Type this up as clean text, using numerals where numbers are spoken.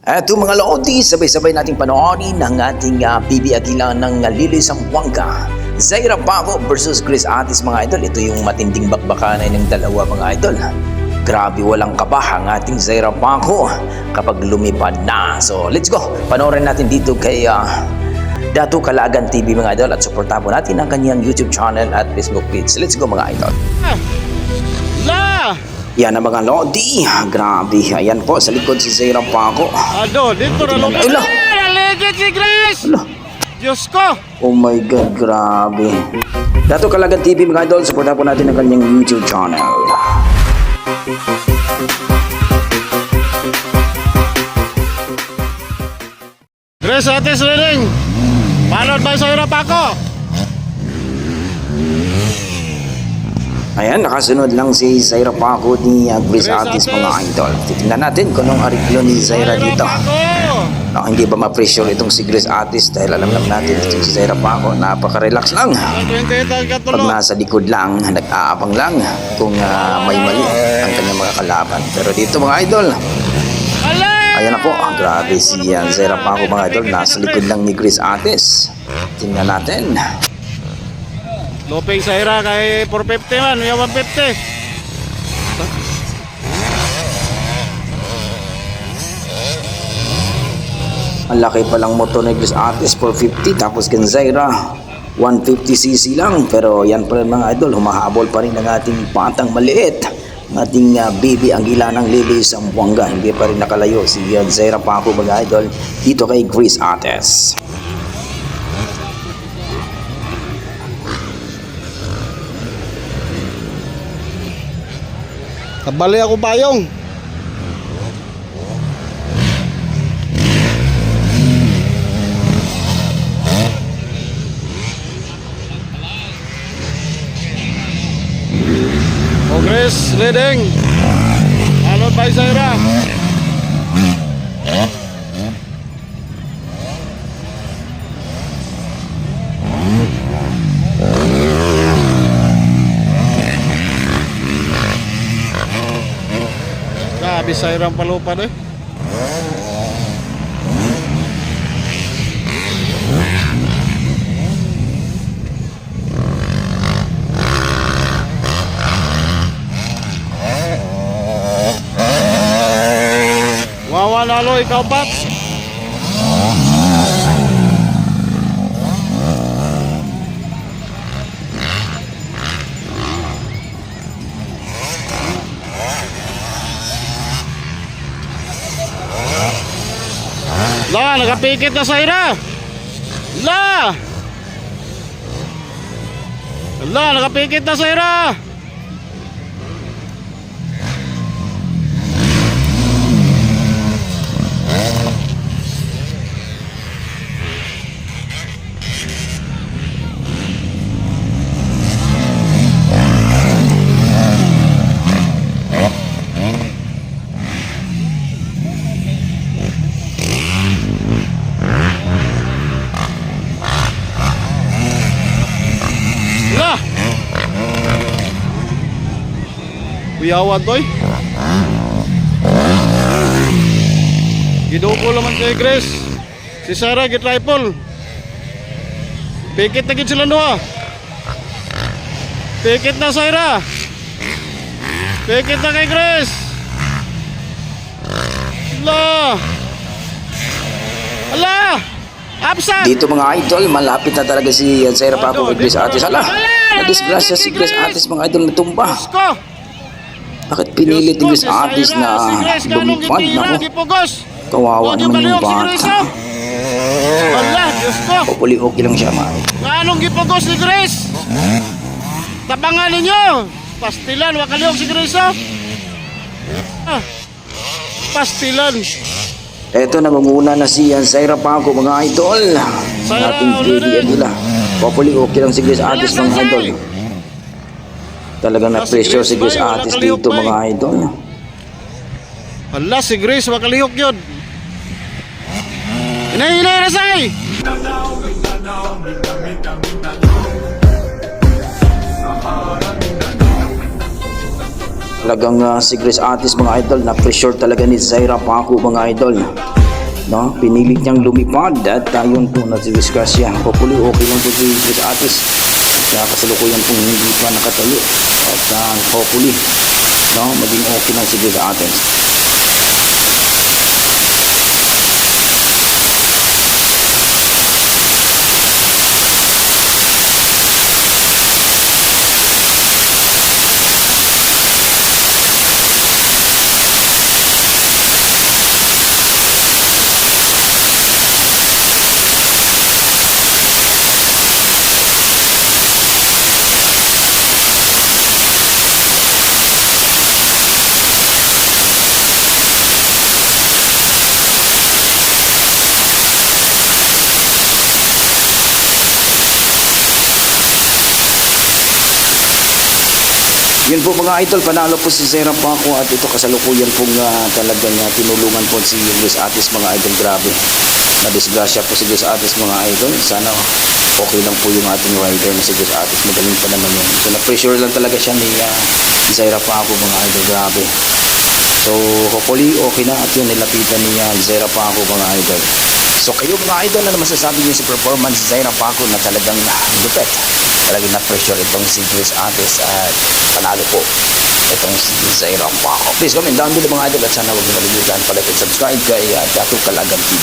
Eto mga Lodi, sabay-sabay nating panoorin ang ating PB Aguila ng Lili Zamboanga. Zaira Paco versus Chris Atis mga idol. Ito yung matinding bakbakanay ng dalawa mga idol. Grabe walang kaba ang ating Zaira Paco kapag lumipad na. So let's go, panoorin natin dito kay Dato Calagan TV mga idol at suportahan po natin ang kanyang YouTube channel at Facebook page. Let's go mga idol. Yan ang mga Lodi. Grabe. Ayan po, sa likod si Zaira Paco. Dito na lang. Naligid si Grace! Diyos ko! Oh my God, grabe. Dato Calagan TV mga idol, supportan po natin ang kanyang YouTube channel. Grace Atis Reading! Followed by Zaira Paco! Ayan, nakasunod lang si Zaira Paco ni Chris Atis mga idol. Titingnan natin kung anong ariklo ni Zaira dito. Hindi ba ma-pressure itong si Chris Atis dahil alam natin itong si Zaira Paco, napaka-relax lang. Pag nasa likod lang, nag-aabang lang kung may mali ang kanyang mga kalaban. Pero dito mga idol, ayan na po, grabe si Zaira Paco mga idol, nasa likod lang ni Chris Atis. Tingnan natin. Loping Zaira kay 450 man, may 150. Ang laki palang motor ni Chris Atis, 450, tapos kay Zaira 150cc lang. Pero yan pa rin mga idol, humahabol pa rin ang ating patang maliit, ating baby Aguila ng Lili Zamboanga. Hindi pa rin nakalayo si Zaira Paco mga idol dito kay Chris Atis. Kabali ako bayong. Progress leading. Followed by Zaira. Grabe Zaira ang palupad eh. Wawa lalo ikaw Pat. La, nakapikit na Zaira. La, nakapikit na Zaira. Kuyawan toy. Giduko naman kay Grace. Si Zaira git rifle. Pikit na gid sila duha. Pikit na Zaira. Pikit na kay Grace. Ala! Absent! Dito mga idol, malapit na talaga si Zaira Paco kay Chris Atis. Ala, nadisgrasya si Chris Atis mga idol, natumba. Bakit pinilit ni Chris Atis na lumipad? Naku, kawawa naman yung bata. Diyos ko. Populi-okay lang siya mga idol. Anong gipugos ni Grace? Tabangan ninyo. Pastilan, wakaliyok si Grace oh. Pastilan. Eto, namumuna na si Zaira Paco mga idol. Ating baby Aguila. Populi-okay lang si Chris Atis mga idol. Talagang na-pressure si Chris Atis dito mga idol. Hala, si Grace wakalihok yun. Hinay-hinay na say! Talagang si Chris Atis mga idol, na pressure talaga ni Zaira Paco mga idol. no? Pinilit niyang lumipad at yun po na-discuss siya. Hopefully okay lang po si Chris Atis. Kaya kasalukuyan pong hindi pa nakatayo. At hopefully, no, maging okay lang si Chris Atis. Yun po mga idol, panalo po si Zaira Paco at ito kasalukuyan pong talagang tinulungan po si Luis Atis mga idol. Grabe, nadisgrasya po si Luis Atis mga idol. Sana okay lang po yung ating rider na si Luis Atis, magaling pa naman yun. So na-pressure lang talaga siya ni Zaira Paco mga idol. Grabe. So hopefully okay na at yun nilapitan ni Zaira Paco mga idol. So kayo mga idol, ano masasabi niyo sa performance ni Zaira Paco na talagang lupet? Talagang na-pressure itong si Chris Atis at panalo po itong si Zaira Paco. Please comment down below mga idol at sana huwag niyo malilimutan palike at subscribe kay Dato Kalagan TV.